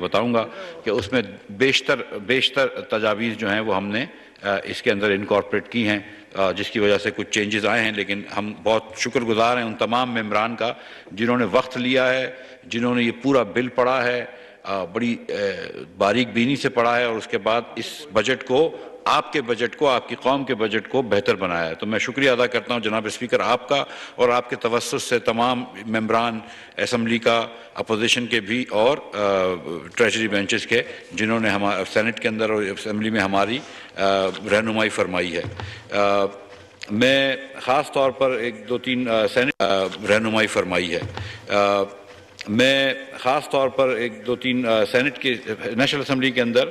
بتاؤں گا کہ اس میں بیشتر تجاویز جو ہیں وہ ہم نے اس کے اندر انکارپوریٹ کی ہیں، جس کی وجہ سے کچھ چینجز آئے ہیں، لیکن ہم بہت شکر گزار ہیں ان تمام ممبران کا جنہوں نے وقت لیا ہے، جنہوں نے یہ پورا بل پڑھا ہے، بڑی باریک بینی سے پڑھا ہے، اور اس کے بعد اس بجٹ کو، آپ کے بجٹ کو، آپ کی قوم کے بجٹ کو بہتر بنایا ہے۔ تو میں شکریہ ادا کرتا ہوں جناب اسپیکر آپ کا، اور آپ کے توسط سے تمام ممبران اسمبلی کا، اپوزیشن کے بھی، اور ٹریجری بینچز کے، جنہوں نے سینٹ کے اندر اور اسمبلی میں ہماری رہنمائی فرمائی ہے۔ میں خاص طور پر ایک دو تین رہنمائی فرمائی ہے۔ میں خاص طور پر ایک دو تین سینٹ کے نیشنل اسمبلی کے اندر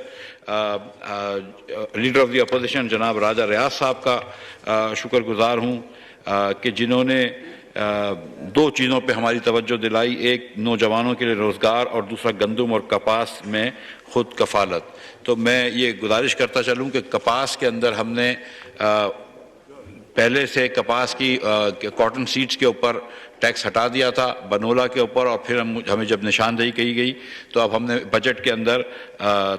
لیڈر آف دی اپوزیشن جناب راجہ ریاض صاحب کا شکر گزار ہوں کہ جنہوں نے دو چیزوں پہ ہماری توجہ دلائی، ایک نوجوانوں کے لیے روزگار، اور دوسرا گندم اور کپاس میں خود کفالت۔ تو میں یہ گزارش کرتا چلوں کہ کپاس کے اندر ہم نے پہلے سے کپاس کی کاٹن سیڈز کے اوپر ٹیکس ہٹا دیا تھا، بنولا کے اوپر، اور پھر ہمیں جب نشاندہی کی گئی تو اب ہم نے بجٹ کے اندر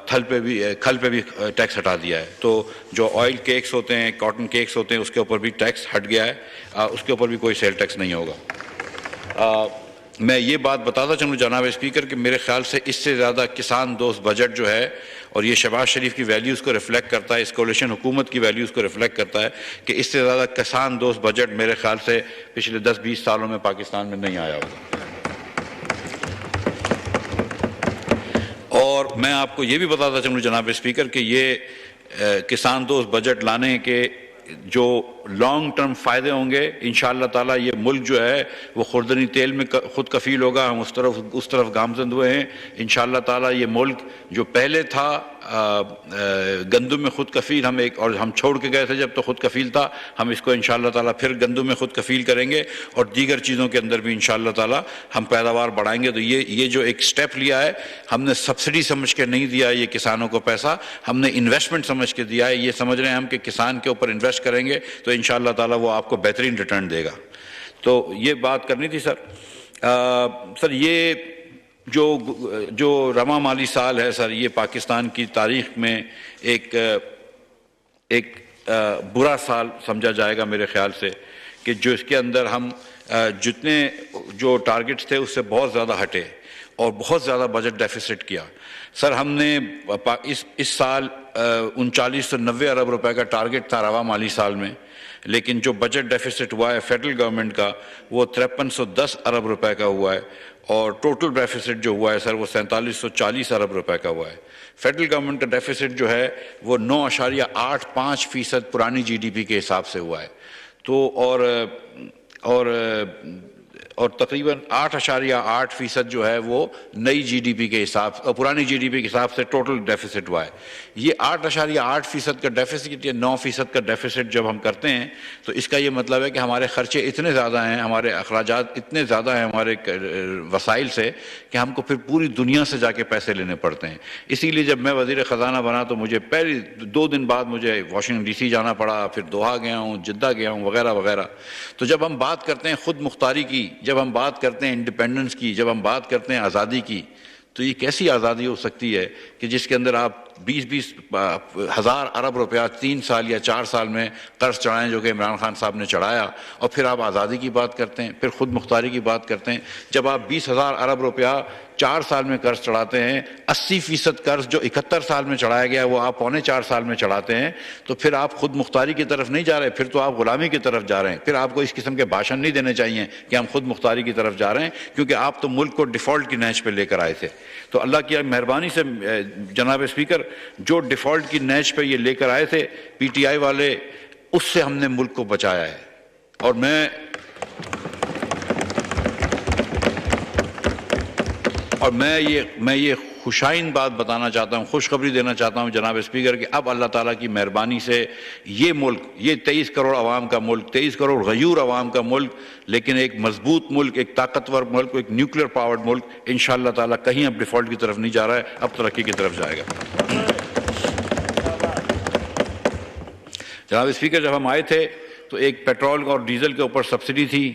کھل پہ بھی ٹیکس ہٹا دیا ہے۔ تو جو آئل کیکس ہوتے ہیں، کاٹن کیکس ہوتے ہیں، اس کے اوپر بھی ٹیکس ہٹ گیا ہے، اس کے اوپر بھی کوئی سیل ٹیکس نہیں ہوگا۔ میں یہ بات بتاتا چلوں جناب اسپیکر کہ میرے خیال سے اس سے زیادہ کسان دوست بجٹ جو ہے، اور یہ شہباز شریف کی ویلیوز کو ریفلیکٹ کرتا ہے، اس کولیشن حکومت کی ویلیوز کو ریفلیکٹ کرتا ہے، کہ اس سے زیادہ کسان دوست بجٹ میرے خیال سے پچھلے 10-20 سالوں میں پاکستان میں نہیں آیا ہوگا۔ اور میں آپ کو یہ بھی بتاتا چلوں جناب اسپیکر کہ یہ کسان دوست بجٹ لانے کے جو لانگ ٹرم فائدے ہوں گے، انشاءاللہ تعالیٰ یہ ملک جو ہے وہ خوردنی تیل میں خود کفیل ہوگا۔ ہم اس طرف گامزن ہوئے ہیں۔ انشاءاللہ تعالیٰ یہ ملک جو پہلے تھا گندم میں خود کفیل، اور ہم چھوڑ کے گئے تھے جب تو خود کفیل تھا، ہم اس کو انشاءاللہ تعالیٰ پھر گندم میں خود کفیل کریں گے، اور دیگر چیزوں کے اندر بھی انشاءاللہ تعالیٰ ہم پیداوار بڑھائیں گے۔ تو یہ جو ایک سٹیپ لیا ہے، ہم نے سبسڈی سمجھ کے نہیں دیا یہ کسانوں کو پیسہ، ہم نے انویسٹمنٹ سمجھ کے دیا ہے۔ یہ سمجھ رہے ہیں ہم کہ کسان کے اوپر انویسٹ کریں گے تو انشاءاللہ تعالیٰ وہ آپ کو بہترین ریٹرن دے گا۔ تو یہ بات کرنی تھی سر۔ یہ جو رواں مالی سال ہے سر، یہ پاکستان کی تاریخ میں ایک برا سال سمجھا جائے گا میرے خیال سے، کہ جو اس کے اندر ہم جتنے جو ٹارگٹس تھے اس سے بہت زیادہ ہٹے، اور بہت زیادہ بجٹ ڈیفیسٹ کیا۔ سر ہم نے اس سال 3990 ارب روپے کا ٹارگٹ تھا رواں مالی سال میں، لیکن جو بجٹ ڈیفیسٹ ہوا ہے فیڈرل گورنمنٹ کا وہ 5310 ارب روپے کا ہوا ہے، اور ٹوٹل ڈیفیسٹ جو ہوا ہے سر وہ 4740 ارب روپے کا ہوا ہے۔ فیڈرل گورنمنٹ کا ڈیفیسٹ جو ہے وہ 9.85% پرانی جی ڈی پی کے حساب سے ہوا ہے، تو اور تقریباً 8.8% جو ہے وہ نئی جی ڈی پی کے حساب سے، پرانی جی ڈی پی کے حساب سے ٹوٹل ڈیفیسٹ ہوا ہے۔ یہ 8.8% کا ڈیفیسٹ یا 9% کا ڈیفیسٹ جب ہم کرتے ہیں تو اس کا یہ مطلب ہے کہ ہمارے خرچے اتنے زیادہ ہیں، ہمارے اخراجات اتنے زیادہ ہیں ہمارے وسائل سے، کہ ہم کو پھر پوری دنیا سے جا کے پیسے لینے پڑتے ہیں۔ اسی لیے جب میں وزیر خزانہ بنا تو مجھے پہلی 2 دن بعد مجھے واشنگٹن ڈی سی جانا پڑا، پھر دوحہ گیا ہوں، جدہ گیا ہوں، وغیرہ وغیرہ۔ تو جب ہم بات کرتے ہیں خود مختاری کی، جب ہم بات کرتے ہیں انڈیپینڈنس کی، جب ہم بات کرتے ہیں آزادی کی، تو یہ کیسی آزادی ہو سکتی ہے کہ جس کے اندر آپ 20 ہزار ارب روپیہ 3 سال یا 4 سال میں قرض چڑھائیں، جو کہ عمران خان صاحب نے چڑھایا، اور پھر آپ آزادی کی بات کرتے ہیں، پھر خود مختاری کی بات کرتے ہیں۔ جب آپ 20,000 ارب روپیہ 4 سال میں قرض چڑھاتے ہیں، 80% قرض جو 71 سال میں چڑھایا گیا وہ آپ 4.25 سال میں چڑھاتے ہیں، تو پھر آپ خود مختاری کی طرف نہیں جا رہے، پھر تو آپ غلامی کی طرف جا رہے ہیں۔ پھر آپ کو اس قسم کے بھاشن نہیں دینے چاہیے کہ ہم خود مختاری کی طرف جا رہے ہیں، کیونکہ آپ تو ملک کو ڈیفالٹ کی نیچ پہ لے کر آئے تھے۔ تو اللہ کی مہربانی سے جناب اسپیکر، جو ڈیفالٹ کی نیچ پہ یہ لے کر آئے تھے پی ٹی آئی والے، اس سے ہم نے ملک کو بچایا ہے۔ اور میں یہ خوشائن بات بتانا چاہتا ہوں، خوشخبری دینا چاہتا ہوں جناب اسپیکر، کہ اب اللہ تعالیٰ کی مہربانی سے یہ ملک، یہ 23 کروڑ عوام کا ملک، 23 کروڑ غیور عوام کا ملک، لیکن ایک مضبوط ملک، ایک طاقتور ملک، ایک نیوکلیر پاورڈ ملک، انشاءاللہ تعالیٰ کہیں اب ڈیفالٹ کی طرف نہیں جا رہا ہے، اب ترقی کی طرف جائے گا۔ جناب اسپیکر، جب ہم آئے تھے تو ایک پیٹرول اور ڈیزل کے اوپر سبسڈی تھی،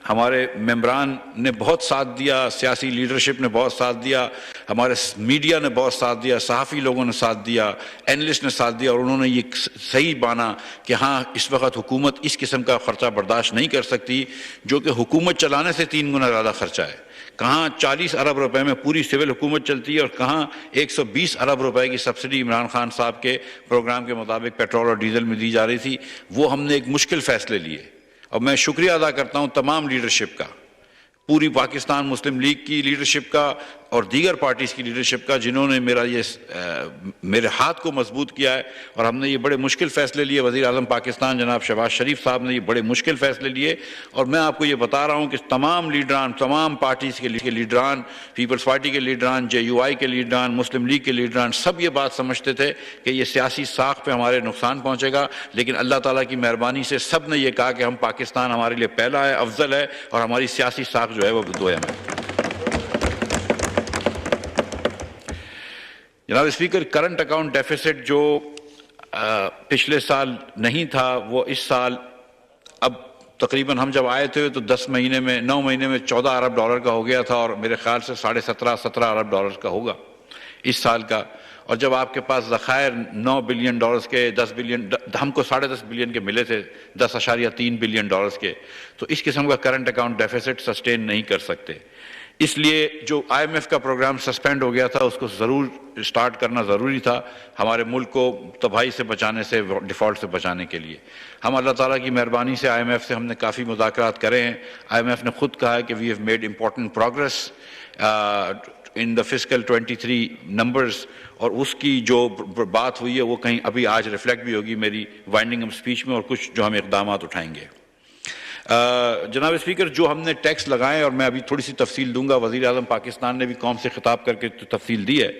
ہمارے ممبران نے بہت ساتھ دیا، سیاسی لیڈرشپ نے بہت ساتھ دیا، ہمارے میڈیا نے بہت ساتھ دیا، صحافی لوگوں نے ساتھ دیا، اینالسٹ نے ساتھ دیا، اور انہوں نے یہ صحیح مانا کہ ہاں اس وقت حکومت اس قسم کا خرچہ برداشت نہیں کر سکتی جو کہ حکومت چلانے سے 3 گنا زیادہ خرچہ ہے۔ کہاں 40 ارب روپے میں پوری سول حکومت چلتی ہے، اور کہاں 120 ارب روپے کی سبسڈی عمران خان صاحب کے پروگرام کے مطابق پیٹرول اور ڈیزل میں دی جا رہی تھی۔ وہ ہم نے ایک مشکل فیصلے لیے، اور میں شکریہ ادا کرتا ہوں تمام لیڈرشپ کا، پوری پاکستان مسلم لیگ کی لیڈرشپ کا اور دیگر پارٹیز کی لیڈرشپ کا، جنہوں نے میرے ہاتھ کو مضبوط کیا ہے، اور ہم نے یہ بڑے مشکل فیصلے لیے۔ وزیر اعظم پاکستان جناب شہباز شریف صاحب نے یہ بڑے مشکل فیصلے لیے، اور میں آپ کو یہ بتا رہا ہوں کہ تمام لیڈران، تمام پارٹیز کے لیڈران، پیپلز پارٹی کے لیڈران، JUI کے لیڈران، مسلم لیگ کے لیڈران، سب یہ بات سمجھتے تھے کہ یہ سیاسی ساکھ پہ ہمارے نقصان پہنچے گا، لیکن اللہ تعالیٰ کی مہربانی سے سب نے یہ کہا کہ ہم پاکستان ہمارے لیے پہلا ہے، افضل ہے، اور ہماری سیاسی ساکھ جو ہے وہ دوئم ہے۔ جناب اسپیکر، کرنٹ اکاؤنٹ ڈیفیسٹ جو پچھلے سال نہیں تھا، وہ اس سال اب تقریباً ہم جب آئے تھے تو 9 مہینے میں 14 ارب ڈالر کا ہو گیا تھا، اور میرے خیال سے 17.5 ارب ڈالر کا ہوگا اس سال کا۔ اور جب آپ کے پاس ذخائر 9 بلین ڈالرز کے، 10 بلین، ہم کو 10.5 بلین کے ملے تھے، 10.3 بلین ڈالرز کے، تو اس قسم کا کرنٹ اکاؤنٹ ڈیفیسٹ سسٹین نہیں کر سکتے۔ اس لیے جو IMF کا پروگرام سسپینڈ ہو گیا تھا، اس کو ضرور سٹارٹ کرنا ضروری تھا، ہمارے ملک کو تباہی سے بچانے سے، ڈیفالٹ سے بچانے کے لیے۔ ہم اللہ تعالیٰ کی مہربانی سے IMF سے ہم نے کافی مذاکرات کرے ہیں۔ IMF نے خود کہا ہے کہ we have made important progress in the fiscal 23 numbers, اور اس کی جو بات ہوئی ہے وہ کہیں ابھی آج ریفلیکٹ بھی ہوگی میری وائنڈنگ اپ اسپیچ میں، اور کچھ جو ہم اقدامات اٹھائیں گے۔ جناب اسپیکر، جو ہم نے ٹیکس لگائے، اور میں ابھی تھوڑی سی تفصیل دوں گا، وزیر اعظم پاکستان نے بھی قوم سے خطاب کر کے تفصیل دی ہے،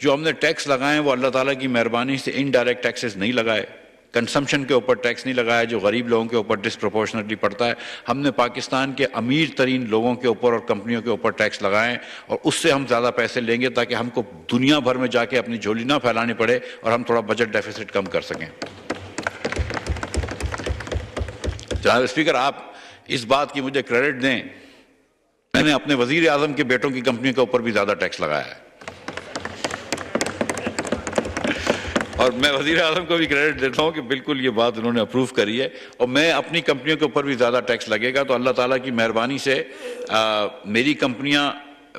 جو ہم نے ٹیکس لگائے وہ اللہ تعالیٰ کی مہربانی سے انڈائریکٹ ٹیکسز نہیں لگائے، کنسمپشن کے اوپر ٹیکس نہیں لگایا جو غریب لوگوں کے اوپر ڈسپروپورشنٹلی پڑتا ہے۔ ہم نے پاکستان کے امیر ترین لوگوں کے اوپر اور کمپنیوں کے اوپر ٹیکس لگائیں، اور اس سے ہم زیادہ پیسے لیں گے تاکہ ہم کو دنیا بھر میں جا کے اپنی جھولی نہ پھیلانی پڑے، اور ہم تھوڑا بجٹ ڈیفیسٹ کم کر سکیں۔ جناب اسپیکر، آپ اس بات کی مجھے کریڈٹ دیں، میں نے اپنے وزیر اعظم کے بیٹوں کی کمپنی کے اوپر بھی زیادہ ٹیکس لگایا ہے، اور میں وزیر اعظم کو بھی کریڈٹ دیتا ہوں کہ بالکل یہ بات انہوں نے اپروو کری ہے، اور میں اپنی کمپنیوں کے اوپر بھی زیادہ ٹیکس لگے گا تو اللہ تعالیٰ کی مہربانی سے میری کمپنیاں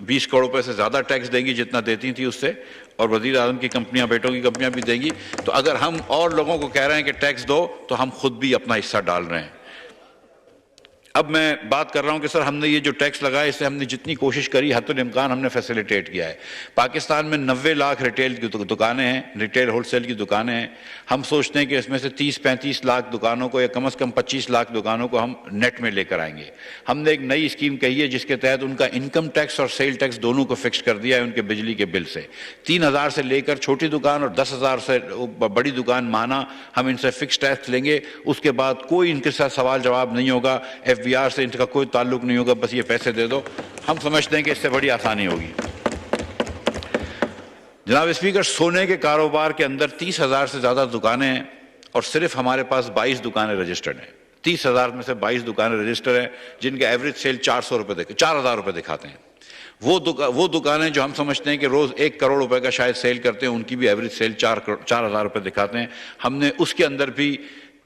20 کروڑ روپے سے زیادہ ٹیکس دیں گی جتنا دیتی تھی اس سے، اور وزیر اعظم کی کمپنیاں، بیٹوں کی کمپنیاں بھی دیں گی۔ تو اگر ہم اور لوگوں کو کہہ رہے ہیں کہ ٹیکس دو، تو ہم خود بھی اپنا حصہ ڈال رہے ہیں۔ اب میں بات کر رہا ہوں کہ سر ہم نے یہ جو ٹیکس لگایا اس سے ہم نے جتنی کوشش کری حتی الامکان ہم نے فیسیلیٹیٹ کیا ہے۔ پاکستان میں 90 لاکھ ریٹیل کی دکانیں ہیں، ریٹیل ہول سیل کی دکانیں ہیں۔ ہم سوچتے ہیں کہ اس میں سے 30-35 لاکھ دکانوں کو، یا کم از کم 25 لاکھ دکانوں کو ہم نیٹ میں لے کر آئیں گے۔ ہم نے ایک نئی اسکیم کہی ہے جس کے تحت ان کا انکم ٹیکس اور سیل ٹیکس دونوں کو فکس کر دیا ہے ان کے بجلی کے بل سے۔ 3,000 سے لے کر چھوٹی دکان اور 10,000 سے بڑی دکان مانا ہم ان سے فکس ٹیکس لیں گے۔ اس کے بعد کوئی ان کے ساتھ سوال جواب نہیں ہوگا، FBR سے ان کا کوئی تعلق نہیں ہوگا، بس یہ پیسے دے دو۔ ہم سمجھتے ہیں کہ اس سے بڑی آسانی ہوگی۔ جناب اسپیکر، سونے کے کاروبار کے اندر 30,000 سے زیادہ دکانیں ہیں، اور صرف ہمارے پاس 22 دکانیں رجسٹرڈ ہیں۔ 30,000 میں سے 22 دکانیں رجسٹر ہیں جن کے ایوریج سیل 4,000 روپے دکھاتے ہیں۔ وہ دکانیں جو ہم سمجھتے ہیں کہ روز 1 کروڑ روپے کا شاید سیل کرتے ہیں، ان کی بھی ایوریج سیل 4,000 روپے دکھاتے ہیں۔ ہم نے اس کے اندر بھی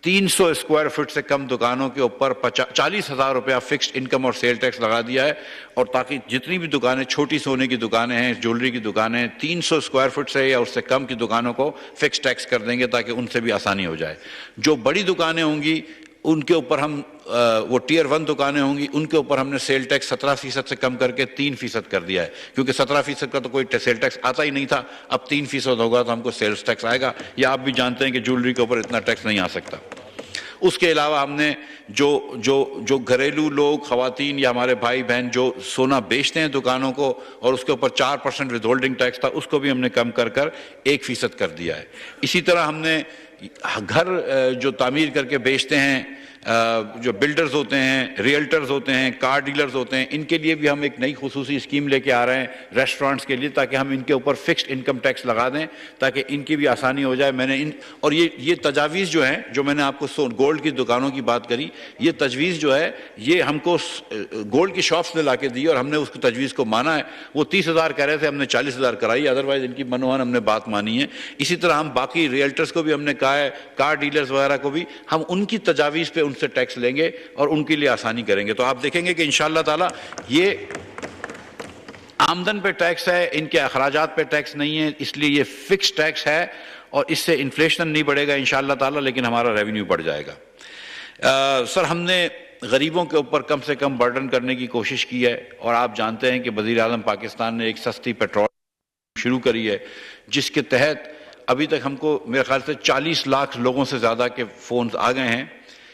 300 اسکوائر فٹ سے کم دکانوں کے اوپر 40,000 روپیہ فکسڈ انکم اور سیل ٹیکس لگا دیا ہے، اور تاکہ جتنی بھی دکانیں، چھوٹی سونے کی دکانیں ہیں، جولری کی دکانیں، 300 اسکوائر فٹ سے یا اس سے کم کی دکانوں کو فکس ٹیکس کر دیں گے تاکہ ان سے بھی آسانی ہو جائے۔ جو بڑی دکانیں ہوں گی ان کے اوپر ہم وہ ٹیئر 1 دکانیں ہوں گی، ان کے اوپر ہم نے سیل ٹیکس 17% سے کم کر کے 3% کر دیا ہے، کیونکہ 17% کا تو کوئی سیل ٹیکس آتا ہی نہیں تھا۔ اب 3% ہوگا تو ہم کو سیلز ٹیکس آئے گا، یا آپ بھی جانتے ہیں کہ جولری کے اوپر اتنا ٹیکس نہیں آ سکتا۔ اس کے علاوہ ہم نے جو گھریلو لوگ، خواتین یا ہمارے بھائی بہن جو سونا بیچتے ہیں دکانوں کو، اور اس کے اوپر 4% ود ہولڈنگ ٹیکس تھا، اس کو بھی ہم نے کم کر 1% کر دیا ہے۔ اسی طرح ہم نے گھر جو تعمیر کر کے بیچتے ہیں جو بلڈرز ہوتے ہیں، ریئلٹرز ہوتے ہیں، کار ڈیلرز ہوتے ہیں، ان کے لیے بھی ہم ایک نئی خصوصی اسکیم لے کے آ رہے ہیں ریسٹورانٹس کے لیے، تاکہ ہم ان کے اوپر فکسڈ انکم ٹیکس لگا دیں تاکہ ان کی بھی آسانی ہو جائے۔ میں نے اور یہ تجاویز جو ہیں، جو میں نے آپ کو گولڈ کی دکانوں کی بات کری، یہ تجویز جو ہے یہ ہم کو گولڈ کی شاپس نے لا کے دی اور ہم نے اس تجویز کو مانا ہے۔ وہ 30,000 کہہ رہے تھے، ہم نے 40,000 کرائی، ادروائز ان کی منوان ہم نے بات مانی ہے۔ اسی طرح ہم باقی ریئلٹرز کو بھی ہم نے کہا ہے، کار ڈیلرز وغیرہ کو بھی ہم ان کی تجاویز پہ ان سے ٹیکس لیں گے اور ان کے لیے آسانی کریں گے۔ تو آپ دیکھیں گے کہ انشاءاللہ تعالی یہ آمدن پہ ٹیکس ہے، ان کے اخراجات پہ ٹیکس نہیں ہے، اس لیے یہ فکس ٹیکس ہے اور اس سے انفلیشن نہیں بڑھے گا انشاءاللہ تعالی، لیکن ہمارا ریونیو بڑھ جائے گا۔ سر، ہم نے غریبوں کے اوپر کم سے کم برڈن کرنے کی کوشش کی ہے، اور آپ جانتے ہیں کہ وزیر اعظم پاکستان نے ایک سستی پیٹرول شروع کری ہے، جس کے تحت ابھی تک ہم کو میرے خیال سے 40 لاکھ لوگوں سے زیادہ کے فونز آ گئے ہیں۔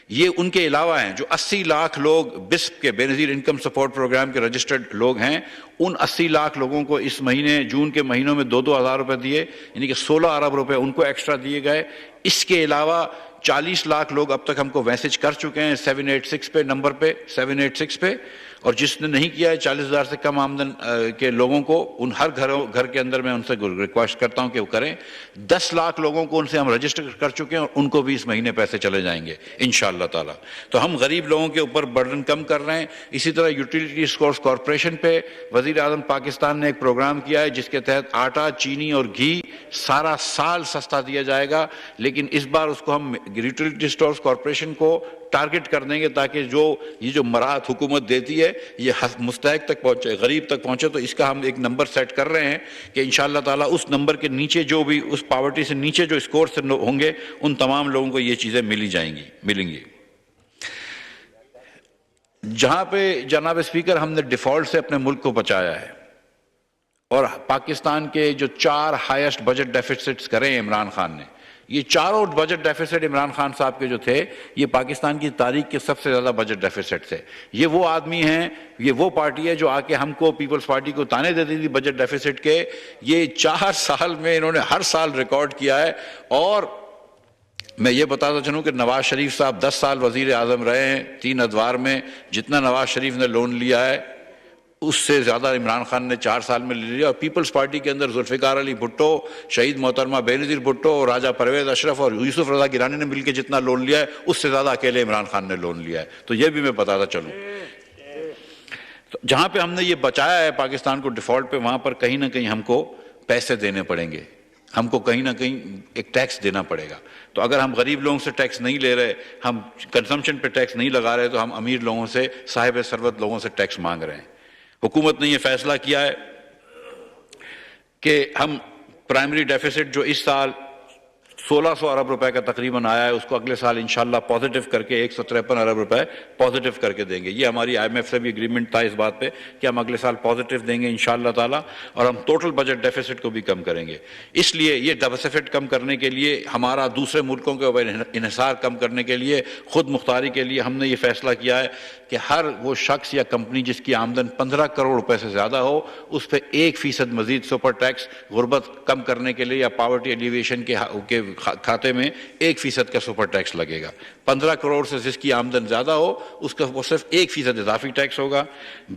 یہ ان کے علاوہ ہیں جو 80 لاکھ لوگ بسپ کے بے نظیر انکم سپورٹ پروگرام کے رجسٹرڈ لوگ ہیں، ان 80 لاکھ لوگوں کو اس مہینے جون کے مہینوں میں 2-2 ہزار روپے دیے، یعنی کہ 16 ارب روپے ان کو ایکسٹرا دیے گئے۔ اس کے علاوہ 40 لاکھ لوگ اب تک ہم کو میسج کر چکے ہیں 786 پہ نمبر پہ 786 پہ، اور جس نے نہیں کیا ہے 40,000 سے کم آمدن کے لوگوں کو ان ہر گھر کے اندر میں ان سے ریکویسٹ کرتا ہوں کہ وہ کریں۔ 10 لاکھ لوگوں کو ان سے ہم رجسٹر کر چکے ہیں اور ان کو بھی اس مہینے پیسے چلے جائیں گے انشاءاللہ تعالی۔ تو ہم غریب لوگوں کے اوپر برڈن کم کر رہے ہیں۔ اسی طرح یوٹیلیٹی اسٹورز کارپوریشن پہ وزیر اعظم پاکستان نے ایک پروگرام کیا ہے جس کے تحت آٹا، چینی اور گھی سارا سال سستا دیا جائے گا، لیکن اس بار اس کو ہم یوٹیلیٹی اسٹورز کارپوریشن کو ٹارگٹ کر دیں گے تاکہ یہ جو مراعات حکومت دیتی ہے یہ مستحق تک پہنچے، غریب تک پہنچے۔ تو اس کا ہم ایک نمبر سیٹ کر رہے ہیں کہ انشاءاللہ تعالیٰ اس نمبر کے نیچے جو بھی اس پاورٹی سے نیچے جو اسکور سے ہوں گے ان تمام لوگوں کو یہ چیزیں ملیں گی۔ جہاں پہ جناب اسپیکر ہم نے ڈیفالٹ سے اپنے ملک کو بچایا ہے اور پاکستان کے جو 4 ہائیسٹ بجٹ ڈیفیسٹس کرے ہیں عمران خان نے، یہ چاروں بجٹ ڈیفیسٹ عمران خان صاحب کے جو تھے یہ پاکستان کی تاریخ کے سب سے زیادہ بجٹ ڈیفیسٹ تھے۔ یہ وہ آدمی ہیں، یہ وہ پارٹی ہے جو آ کے ہم کو پیپلز پارٹی کو تانے دیتی تھی بجٹ ڈیفیسٹ کے۔ یہ 4 سال میں انہوں نے ہر سال ریکارڈ کیا ہے۔ اور میں یہ بتاتا چلوں کہ نواز شریف صاحب 10 سال وزیر اعظم رہے ہیں 3 ادوار میں، جتنا نواز شریف نے لون لیا ہے اس سے زیادہ عمران خان نے 4 سال میں لے لیا۔ اور پیپلز پارٹی کے اندر ذوالفقار علی بھٹو، شہید محترمہ بے نظیر بھٹو اور راجہ پرویز اشرف اور یوسف رضا گیلانی نے مل کے جتنا لون لیا ہے اس سے زیادہ اکیلے عمران خان نے لون لیا ہے۔ تو یہ بھی میں بتاتا چلوں، تو جہاں پہ ہم نے یہ بچایا ہے پاکستان کو ڈیفالٹ پہ، وہاں پر کہیں نہ کہیں ہم کو پیسے دینے پڑیں گے، ہم کو کہیں نہ کہیں ایک ٹیکس دینا پڑے گا۔ تو اگر ہم غریب لوگوں سے ٹیکس نہیں لے رہے، ہم کنزمپشن پہ ٹیکس نہیں لگا رہے، تو ہم امیر لوگوں سے، صاحب ثروت لوگوں سے ٹیکس مانگ رہے ہیں۔ حکومت نے یہ فیصلہ کیا ہے کہ ہم پرائمری ڈیفیسٹ جو اس سال 1600 ارب روپے کا تقریباً آیا ہے اس کو اگلے سال انشاءاللہ پازیٹیو کر کے 153 ارب روپے پازیٹیو کر کے دیں گے۔ یہ ہماری آئی ایم ایف سے بھی اگریمنٹ تھا اس بات پہ کہ ہم اگلے سال پازیٹیو دیں گے انشاءاللہ تعالیٰ، اور ہم ٹوٹل بجٹ ڈیفیسٹ کو بھی کم کریں گے۔ اس لیے یہ ڈیفیسٹ کم کرنے کے لیے، ہمارا دوسرے ملکوں کے اوپر انحصار کم کرنے کے لیے، خود مختاری کے لیے ہم نے یہ فیصلہ کیا ہے کہ ہر وہ شخص یا کمپنی جس کی آمدن 15 کروڑ روپے سے زیادہ ہو اس پہ 1% مزید سپر ٹیکس غربت کم کرنے کے لیے یا پاورٹی ایلیویشن کے کھاتے میں 1% کا سپر ٹیکس لگے گا۔ 15 کروڑ سے جس کی آمدن زیادہ ہو اس کا وہ صرف 1% اضافی ٹیکس ہوگا۔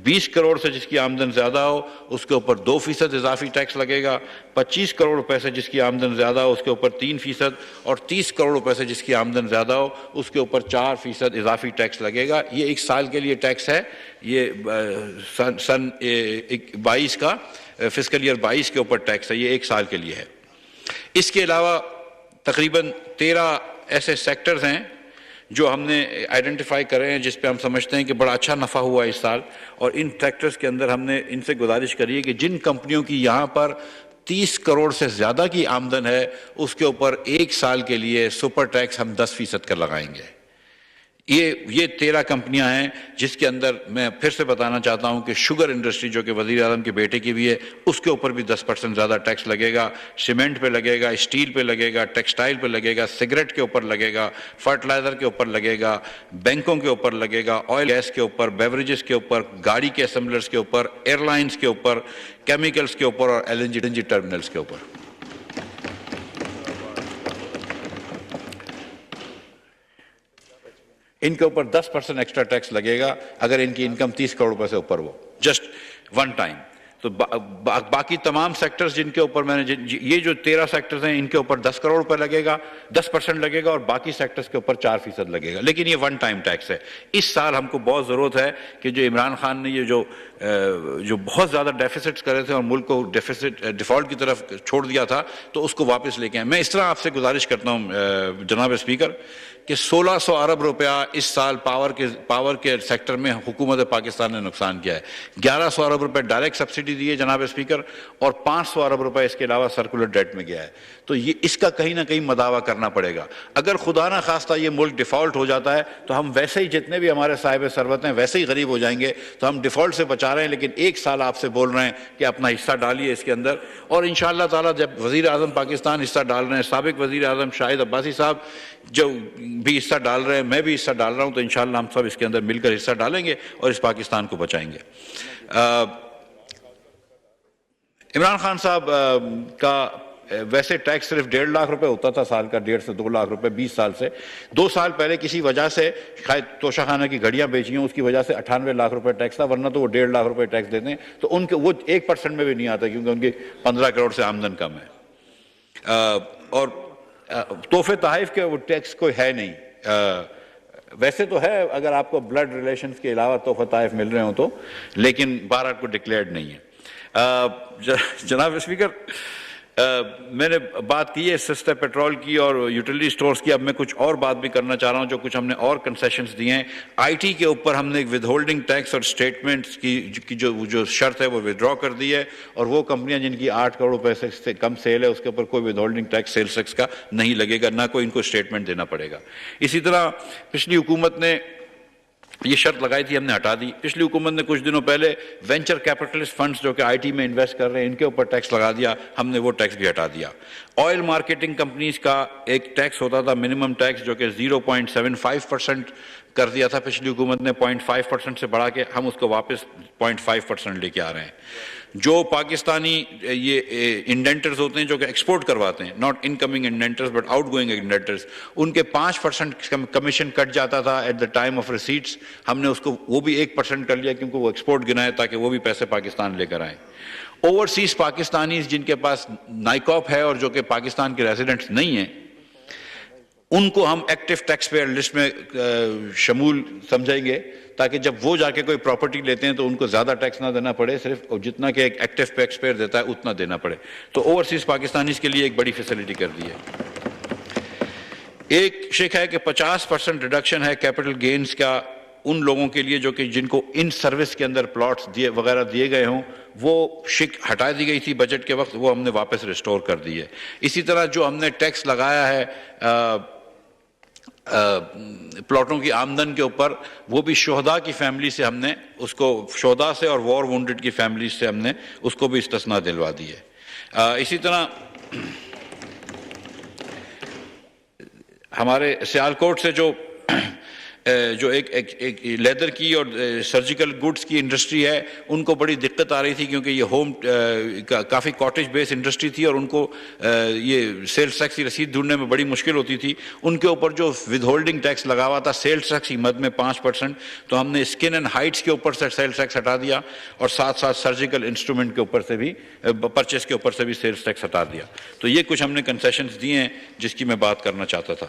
20 کروڑ سے جس کی آمدن زیادہ ہو اس کے اوپر 2% اضافی ٹیکس لگے گا۔ 25 کروڑ روپے سے جس کی آمدن زیادہ ہو اس کے اوپر 3%، اور 30 کروڑ روپے سے جس کی آمدن زیادہ ہو اس کے اوپر 4% اضافی ٹیکس لگے گا۔ یہ ایک سال کے لیے ٹیکس ہے، یہ سن 22 کا فسکل ایئر 22 کے اوپر ٹیکس ہے، یہ ایک سال کے لیے ہے۔ اس کے علاوہ تقریباً 13 ایسے سیکٹرز ہیں جو ہم نے آئیڈینٹیفائی کرے ہیں جس پہ ہم سمجھتے ہیں کہ بڑا اچھا نفع ہوا اس سال، اور ان سیکٹرز کے اندر ہم نے ان سے گزارش کری ہے کہ جن کمپنیوں کی یہاں پر 30 کروڑ سے زیادہ کی آمدن ہے اس کے اوپر ایک سال کے لیے سپر ٹیکس ہم 10% کا لگائیں گے۔ یہ 13 کمپنیاں ہیں جس کے اندر میں پھر سے بتانا چاہتا ہوں کہ شوگر انڈسٹری جو کہ وزیر اعظم کے بیٹے کی بھی ہے اس کے اوپر بھی 10% زیادہ ٹیکس لگے گا، سیمنٹ پہ لگے گا، اسٹیل پہ لگے گا، ٹیکسٹائل پہ لگے گا، سگریٹ کے اوپر لگے گا، فرٹیلائزر کے اوپر لگے گا، بینکوں کے اوپر لگے گا، آئل گیس کے اوپر، بیوریجز کے اوپر، گاڑی کے اسمبلرز کے اوپر، ایئر لائنز کے اوپر، کیمیکلز کے اوپر اور ایل این جی ٹرمینلز کے اوپر۔ ان کے اوپر 10% ایکسٹرا ٹیکس لگے گا اگر ان کی انکم 30 کروڑ روپے سے اوپر ہو، جسٹ ون ٹائم. تو باقی تمام سیکٹرز جن کے اوپر میں نے یہ جو 13 سیکٹرز ہیں ان کے اوپر 10 کروڑ روپے لگے گا، 10% لگے گا، اور باقی سیکٹرز کے اوپر 4% لگے گا. لیکن یہ ون ٹائم ٹیکس ہے. اس سال ہم کو بہت ضرورت ہے کہ جو عمران خان نے یہ جو بہت زیادہ ڈیفیسٹس کرے تھے اور ملک کو ڈیفالٹ کی طرف چھوڑ دیا تھا، تو اس کو واپس لے کے آئیں. میں اس طرح آپ سے گزارش کرتا ہوں جناب اسپیکر کہ 1600 ارب روپیہ اس سال پاور کے سیکٹر میں حکومت پاکستان نے نقصان کیا ہے. 1100 ارب روپے ڈائریکٹ سبسڈی دی ہے جناب اسپیکر، اور 500 ارب روپے اس کے علاوہ سرکولر ڈیٹ میں گیا ہے. تو یہ اس کا کہیں نہ کہیں مداوع کرنا پڑے گا. اگر خدا نہ خواستہ یہ ملک ڈیفالٹ ہو جاتا ہے تو ہم ویسے ہی جتنے بھی ہمارے صاحب ثروت ہیں ویسے ہی غریب ہو جائیں گے. تو ہم ڈیفالٹ سے بچا رہے ہیں، لیکن ایک سال آپ سے بول رہے ہیں کہ اپنا حصہ ڈالیے اس کے اندر. اور انشاءاللہ تعالیٰ جب وزیر اعظم پاکستان حصہ ڈال رہے ہیں، سابق وزیر اعظم شاہد عباسی صاحب جو بھی حصہ ڈال رہے ہیں، میں بھی حصہ ڈال رہا ہوں، تو انشاءاللہ ہم سب اس کے اندر مل کر حصہ ڈالیں گے اور اس پاکستان کو بچائیں گے. عمران خان صاحب کا ویسے ٹیکس صرف 1.5 لاکھ روپے ہوتا تھا سال کا، 1.5 سے 2 لاکھ روپے 20 سال سے. 2 سال پہلے کسی وجہ سے شاید توشہ خانہ کی گھڑیاں بیچی ہیں، اس کی وجہ سے 98 لاکھ روپے ٹیکس تھا، ورنہ تو وہ 1.5 لاکھ روپے ٹیکس دیتے ہیں. تو ان کے وہ 1% میں بھی نہیں آتا کیونکہ ان کی 15 کروڑ سے آمدن کم ہے. اور تحفے تحائف کے وہ ٹیکس کوئی ہے نہیں. ویسے تو ہے اگر آپ کو بلڈ ریلیشنز کے علاوہ تحفہ تحائف مل رہے ہوں تو، لیکن بہرحال کو ڈکلیئرڈ نہیں ہے. جناب اسپیکر، میں نے بات کی ہے سستے پیٹرول کی اور یوٹیلیٹی سٹورز کی. اب میں کچھ اور بات بھی کرنا چاہ رہا ہوں جو کچھ ہم نے اور کنسیشنز دیے ہیں. آئی ٹی کے اوپر ہم نے ایک ود ہولڈنگ ٹیکس اور اسٹیٹمنٹس کی جو شرط ہے وہ ودرا کر دی ہے، اور وہ کمپنیاں جن کی 8 کروڑ روپے سے کم سیل ہے اس کے اوپر کوئی withholding tax sales tax کا نہیں لگے گا، نہ کوئی ان کو اسٹیٹمنٹ دینا پڑے گا. اسی طرح پچھلی حکومت نے یہ شرط لگائی تھی، ہم نے ہٹا دی. پچھلی حکومت نے کچھ دنوں پہلے وینچر کیپٹلسٹ فنڈز جو کہ آئی ٹی میں انویسٹ کر رہے ہیں ان کے اوپر ٹیکس لگا دیا، ہم نے وہ ٹیکس بھی ہٹا دیا. آئل مارکیٹنگ کمپنیز کا ایک ٹیکس ہوتا تھا منیمم ٹیکس جو کہ 0.75% کر دیا تھا پچھلی حکومت نے، 0.5% سے بڑھا کے ہم اس کو واپس 0.5% لے کے آ رہے ہیں. جو پاکستانی یہ انڈینٹرز ہوتے ہیں جو کہ ایکسپورٹ کرواتے ہیں، not incoming indenters but outgoing indenters, ان کے 5% کمیشن کٹ جاتا تھا at the time of receipts. ہم نے اس کو وہ بھی 1% کر لیا کیونکہ وہ ایکسپورٹ گنا ہے تاکہ وہ بھی پیسے پاکستان لے کر آئیں. اوورسیز پاکستانیز جن کے پاس نائکاپ ہے اور جو کہ پاکستان کے ریزیڈنٹس نہیں ہیں، ان کو ہم ایکٹیو ٹیکس پیئر لسٹ میں شمول سمجھیں گے تاکہ جب وہ جا کے کوئی پراپرٹی لیتے ہیں تو ان کو زیادہ ٹیکس نہ دینا پڑے، صرف جتنا کہ ایک ایکٹیو ٹیکس پیئر دیتا ہے اتنا دینا پڑے. تو اوورسیز پاکستانیز کے لیے ایک بڑی فیسلٹی کر دی ہے. ایک شک ہے کہ 50% ریڈکشن ہے کیپٹل گینز کا ان لوگوں کے لیے جو کہ جن کو ان سروس کے اندر پلاٹس وغیرہ دیے گئے ہوں. وہ شک ہٹا دی گئی تھی بجٹ کے وقت، وہ ہم نے واپس ریسٹور کر دی ہے. اسی طرح جو ہم نے ٹیکس لگایا ہے پلاٹوں کی آمدن کے اوپر، وہ بھی شہداء کی فیملی سے ہم نے اس کو، شہداء سے اور وار وونڈڈ کی فیملیز سے ہم نے اس کو بھی استثناء دلوا دی ہے. اسی طرح ہمارے سیالکوٹ سے جو ایک لیدر کی اور سرجیکل گڈس کی انڈسٹری ہے، ان کو بڑی دقت آ رہی تھی کیونکہ یہ ہوم کافی کاٹیج بیس انڈسٹری تھی اور ان کو یہ سیلز ٹیکس کی رسید ڈھونڈنے میں بڑی مشکل ہوتی تھی. ان کے اوپر جو ود ہولڈنگ ٹیکس لگا ہوا تھا سیلز ٹیکس کی مد میں 5%، تو ہم نے اسکن اینڈ ہائٹس کے اوپر سے سیلز ٹیکس ہٹا دیا اور ساتھ ساتھ سرجیکل انسٹرومنٹ کے اوپر سے بھی پرچیز کے اوپر سے بھی سیلز ٹیکس ہٹا دیا. تو یہ کچھ ہم نے کنسیشنز دیے ہیں جس کی میں بات کرنا چاہتا تھا.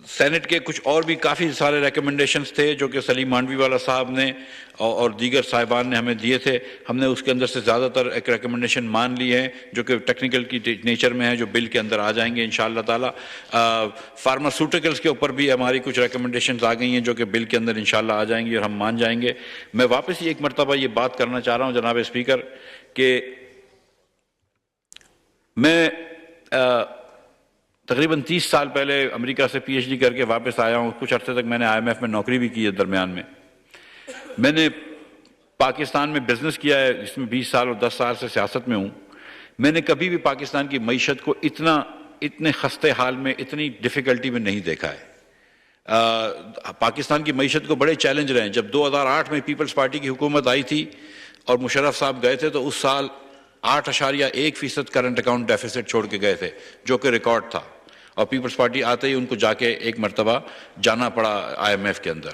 سینٹ کے کچھ اور بھی کافی سارے ریکمنڈیشنز تھے جو کہ سلیم مانڈوی والا صاحب نے اور دیگر صاحبان نے ہمیں دیے تھے. ہم نے اس کے اندر سے زیادہ تر ایک ریکمنڈیشن مان لی ہے جو کہ ٹیکنیکل کی نیچر میں ہے، جو بل کے اندر آ جائیں گے انشاءاللہ تعالیٰ. فارماسیوٹیکلز کے اوپر بھی ہماری کچھ ریکمنڈیشنز آ گئی ہیں جو کہ بل کے اندر انشاءاللہ آ جائیں گی اور ہم مان جائیں گے. میں واپس ایک مرتبہ یہ بات کرنا چاہ رہا ہوں جناب اسپیکر کہ میں تقریباً 30 سال پہلے امریکہ سے پی ایچ ڈی کر کے واپس آیا ہوں. کچھ عرصے تک میں نے آئی ایم ایف میں نوکری بھی کی ہے. درمیان میں نے پاکستان میں بزنس کیا ہے جس میں 20 سال اور 10 سال سے سیاست میں ہوں. میں نے کبھی بھی پاکستان کی معیشت کو اتنے خستے حال میں، اتنی ڈیفیکلٹی میں نہیں دیکھا ہے. پاکستان کی معیشت کو بڑے چیلنج رہے ہیں. جب 2008 میں پیپلز پارٹی کی حکومت آئی تھی اور مشرف صاحب گئے تھے تو اس سال 8.1% کرنٹ اکاؤنٹ ڈیفیسٹ چھوڑ کے گئے تھے جو کہ ریکارڈ تھا، اور پیپلز پارٹی آتے ہی ان کو جا کے ایک مرتبہ جانا پڑا IMF کے اندر۔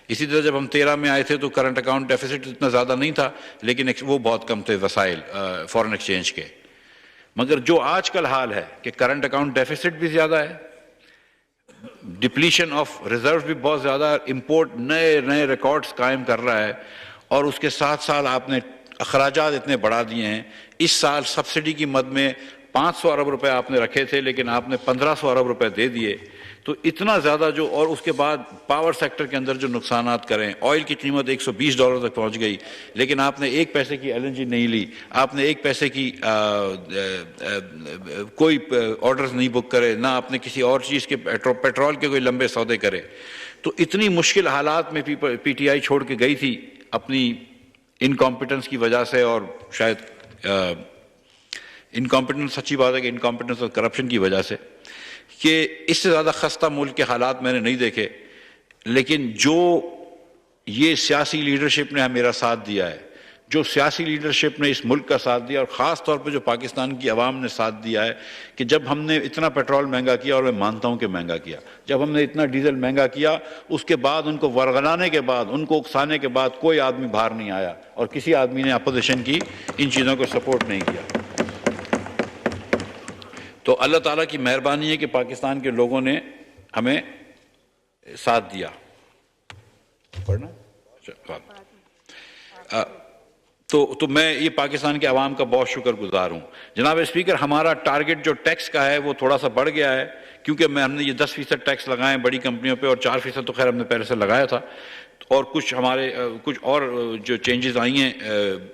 اسی طرح جب ہم 13 میں آئے تھے تو کرنٹ اکاؤنٹ ڈیفیسٹ اتنا زیادہ نہیں تھا، لیکن وہ بہت کم تھے وسائل فورن ایکسچینج کے۔ مگر جو آج کل حال ہے کہ کرنٹ اکاؤنٹ ڈیفیسٹ بھی زیادہ ہے، ڈپلیشن آف ریزرو بھی بہت زیادہ ہے، امپورٹ نئے نئے ریکارڈز قائم کر رہا ہے، اور اس کے ساتھ ساتھ آپ نے اخراجات اتنے بڑھا دیے ہیں۔ اس سال سبسڈی کی مد میں 500 ارب روپے آپ نے رکھے تھے، لیکن آپ نے 1500 ارب روپے دے دیے، تو اتنا زیادہ جو، اور اس کے بعد پاور سیکٹر کے اندر جو نقصانات کریں، آئل کی قیمت $120 تک پہنچ گئی، لیکن آپ نے 1 پیسے کی LNG نہیں لی، آپ نے 1 پیسے کی کوئی آرڈرز نہیں بک کرے، نہ آپ نے کسی اور چیز کے پیٹرول کے کوئی لمبے سودے کرے۔ تو اتنی مشکل حالات میں PTI چھوڑ کے گئی تھی اپنی انکمپیٹنس کی وجہ سے، اور شاید انکمپیٹنس، سچی بات ہے کہ انکمپیٹنس اور کرپشن کی وجہ سے، کہ اس سے زیادہ خستہ ملک کے حالات میں نے نہیں دیکھے۔ لیکن جو یہ سیاسی لیڈرشپ نے میرا ساتھ دیا ہے، جو سیاسی لیڈرشپ نے اس ملک کا ساتھ دیا، اور خاص طور پہ جو پاکستان کی عوام نے ساتھ دیا ہے، کہ جب ہم نے اتنا پیٹرول مہنگا کیا، اور میں مانتا ہوں کہ مہنگا کیا، جب ہم نے اتنا ڈیزل مہنگا کیا، اس کے بعد ان کو ورغلانے کے بعد، ان کو اکسانے کے بعد کوئی آدمی باہر نہیں آیا، اور کسی آدمی نے اپوزیشن کی ان چیزوں کو سپورٹ نہیں کیا۔ تو اللہ تعالیٰ کی مہربانی ہے کہ پاکستان کے لوگوں نے ہمیں ساتھ دیا۔ پڑھنا تو میں یہ پاکستان کے عوام کا بہت شکر گزار ہوں۔ جناب اسپیکر، ہمارا ٹارگٹ جو ٹیکس کا ہے وہ تھوڑا سا بڑھ گیا ہے، کیونکہ ہم نے یہ 10% ٹیکس لگائے ہیں بڑی کمپنیوں پہ، اور 4% تو خیر ہم نے پہلے سے لگایا تھا، اور کچھ اور جو چینجز آئی ہیں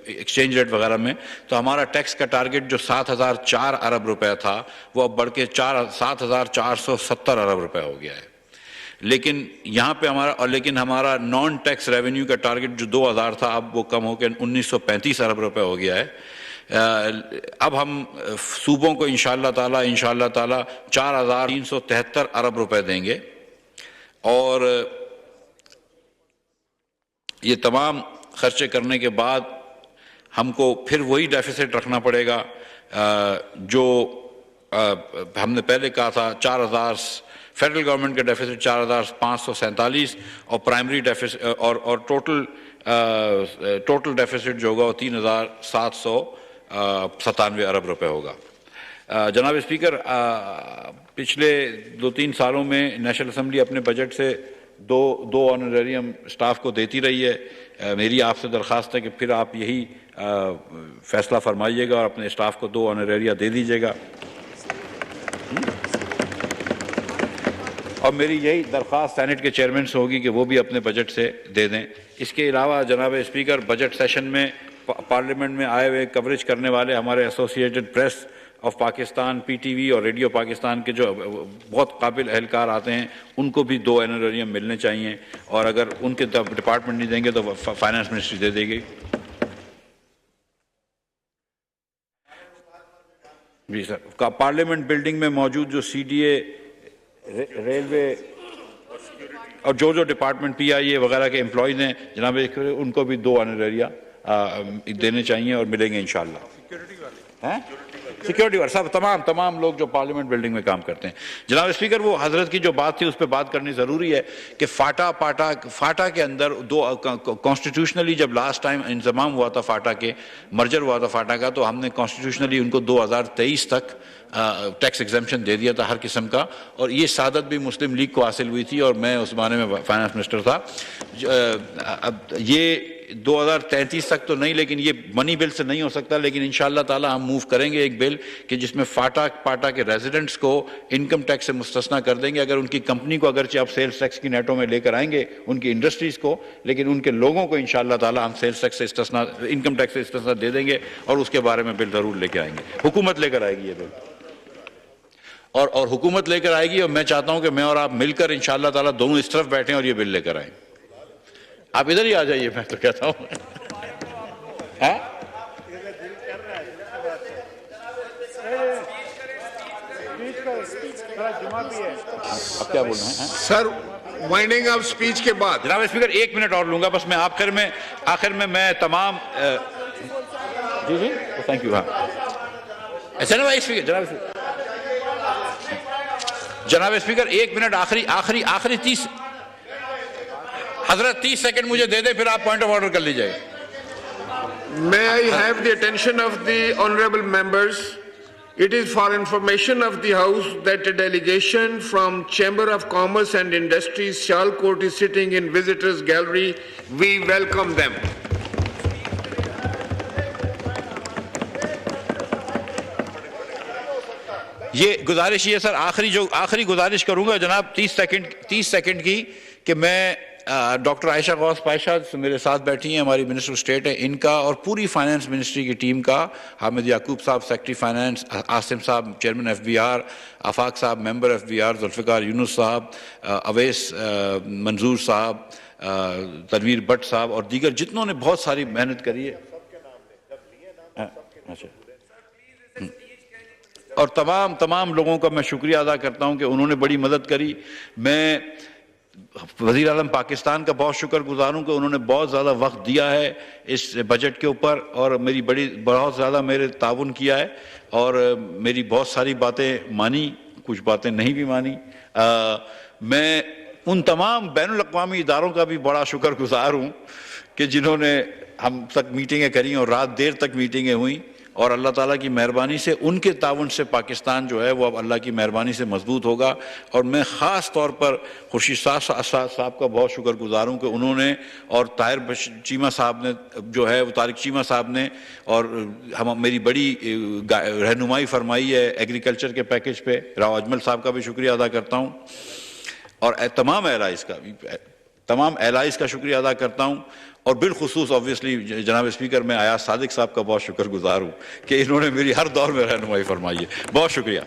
ایکسچینج ریٹ وغیرہ میں، تو ہمارا ٹیکس کا ٹارگٹ جو 7,004 ارب روپے تھا وہ اب بڑھ کے 7,470 ارب روپے ہو گیا ہے۔ لیکن یہاں پہ ہمارا نان ٹیکس ریونیو کا ٹارگٹ جو 2,000 تھا، اب وہ کم ہو کے 1,935 ارب روپے ہو گیا ہے۔ اب ہم صوبوں کو انشاءاللہ تعالی 4,373 ارب روپے دیں گے، اور یہ تمام خرچے کرنے کے بعد ہم کو پھر وہی ڈیفیسٹ رکھنا پڑے گا جو ہم نے پہلے کہا تھا۔ 4,000 فیڈرل گورنمنٹ کا ڈیفیسٹ 4,547، اور پرائمری ڈیفیسٹ اور ٹوٹل ڈیفیسٹ جو ہوگا وہ 3,797 ارب روپے ہوگا۔ جناب اسپیکر، پچھلے 2-3 سالوں میں نیشنل اسمبلی اپنے بجٹ سے دو آنروریم سٹاف کو دیتی رہی ہے۔ میری آپ سے درخواست ہے کہ پھر آپ یہی فیصلہ فرمائیے گا اور اپنے سٹاف کو 2 آنروریا دے دیجیے گا، اور میری یہی درخواست سینٹ کے چیئرمین سے ہوگی کہ وہ بھی اپنے بجٹ سے دے دیں۔ اس کے علاوہ جناب اسپیکر، بجٹ سیشن میں پارلیمنٹ میں آئے ہوئے کوریج کرنے والے ہمارے associated press of Pakistan, PTV اور ریڈیو پاکستان کے جو بہت قابل اہلکار آتے ہیں، ان کو بھی 2 آنروریم ملنے چاہیے، اور اگر ان کے ڈپارٹمنٹ نہیں دیں گے تو فائنانس منسٹری دے دے گی۔ جی سر، پارلیمنٹ بلڈنگ میں موجود جو CDA، ریلوے اور جو ڈپارٹمنٹ PIA وغیرہ کے امپلائیز ہیں جناب، ان کو بھی 2 آنروریا دینے چاہیے، اور ملیں گے انشاءاللہ۔ سیکیورٹی والے سب تمام لوگ جو پارلیمنٹ بلڈنگ میں کام کرتے ہیں۔ جناب اسپیکر، وہ حضرت کی جو بات تھی اس پہ بات کرنی ضروری ہے کہ فاٹا کے اندر کانسٹیٹیوشنلی جب لاسٹ ٹائم انضمام ہوا تھا، فاٹا کے مرجر ہوا تھا فاٹا کا، تو ہم نے کانسٹیٹیوشنلی ان کو 2023 تک ٹیکس ایگزمپشن دے دیا تھا ہر قسم کا، اور یہ سعادت بھی مسلم لیگ کو حاصل ہوئی تھی، اور میں اس زمانے میں فائنانس منسٹر تھا۔ اب یہ 2033 تک تو نہیں، لیکن یہ منی بل سے نہیں ہو سکتا، لیکن انشاءاللہ تعالی ہم موو کریں گے ایک بل کہ جس میں پاٹا کے ریزیڈنٹس کو انکم ٹیکس سے مستثنا کر دیں گے۔ اگر ان کی کمپنی کو اگرچہ آپ سیلز ٹیکس کی نیٹوں میں لے کر آئیں گے، ان کی انڈسٹریز کو، لیکن ان کے لوگوں کو انشاءاللہ تعالی ہم سیلز ٹیکس سے استثنا، انکم ٹیکس سے استثنا دے دیں گے، اور اس کے بارے میں بل ضرور لے کے آئیں گے۔ حکومت لے کر آئے گی یہ بل، اور حکومت لے کر آئے گی، اور میں چاہتا ہوں کہ میں اور آپ مل کر انشاءاللہ تعالی دونوں اس طرف بیٹھیں اور یہ بل لے کر آئیں۔ آپ ادھر ہی آ جائیے، میں تو کہتا ہوں۔ اب کیا بول رہے ہیں سر؟ وائنڈنگ اپ سپیچ کے بعد جناب اسپیکر 1 منٹ اور لوں گا بس۔ میں آخر میں میں تمام جی جی تھینک یو. ہاں جناب اسپیکر 1 منٹ آخری 30 حضرت 30 سیکنڈ مجھے دے دیں پھر آپ پوائنٹ آف آرڈر کر لیجئے. May I have the attention of the honorable members? It is for information of the House that a delegation from Chamber of Commerce and Industry, Sialkot, is sitting in visitors' gallery. We welcome them. یہ گزارش یہ سر آخری گزارش کروں گا جناب 30 second کی کہ میں ڈاکٹر عائشہ غوث پائشہ میرے ساتھ بیٹھی ہیں, ہماری منسٹر اسٹیٹ ہے, ان کا اور پوری فائنانس منسٹری کی ٹیم کا, حامد یعقوب صاحب سیکرٹری فائنانس, عاصم صاحب چیئرمین ایف بی آر, آفاق صاحب ممبر ایف بی آر, ذوالفقار یونس صاحب, اویس منظور صاحب, تنویر بٹ صاحب اور دیگر جتنوں نے بہت ساری محنت کری ہے, اور تمام لوگوں کا میں شکریہ ادا کرتا ہوں کہ انہوں نے بڑی مدد کری. میں وزیر اعظم پاکستان کا بہت شکر گزار ہوں کہ انہوں نے بہت زیادہ وقت دیا ہے اس بجٹ کے اوپر اور میری بہت زیادہ میرے تعاون کیا ہے اور میری بہت ساری باتیں مانی, کچھ باتیں نہیں بھی مانی. میں ان تمام بین الاقوامی اداروں کا بھی بڑا شکر گزار ہوں کہ جنہوں نے ہم تک میٹنگیں کریں اور رات دیر تک میٹنگیں ہوئیں, اور اللہ تعالیٰ کی مہربانی سے ان کے تعاون سے پاکستان جو ہے وہ اب اللہ کی مہربانی سے مضبوط ہوگا. اور میں خاص طور پر خورشید صاحب کا بہت شکر گزار ہوں کہ انہوں نے اور طاہر چیمہ صاحب نے جو ہے وہ طارق چیمہ صاحب نے اور میری بڑی رہنمائی فرمائی ہے ایگریکلچر کے پیکج پہ. راؤ اجمل صاحب کا بھی شکریہ ادا کرتا ہوں اور تمام ایلائز کا شکریہ ادا کرتا ہوں, اور بالخصوص آبویسلی جناب اسپیکر میں ایاز صادق صاحب کا بہت شکر گزار ہوں کہ انہوں نے میری ہر دور میں رہنمائی فرمائی ہے. بہت شکریہ.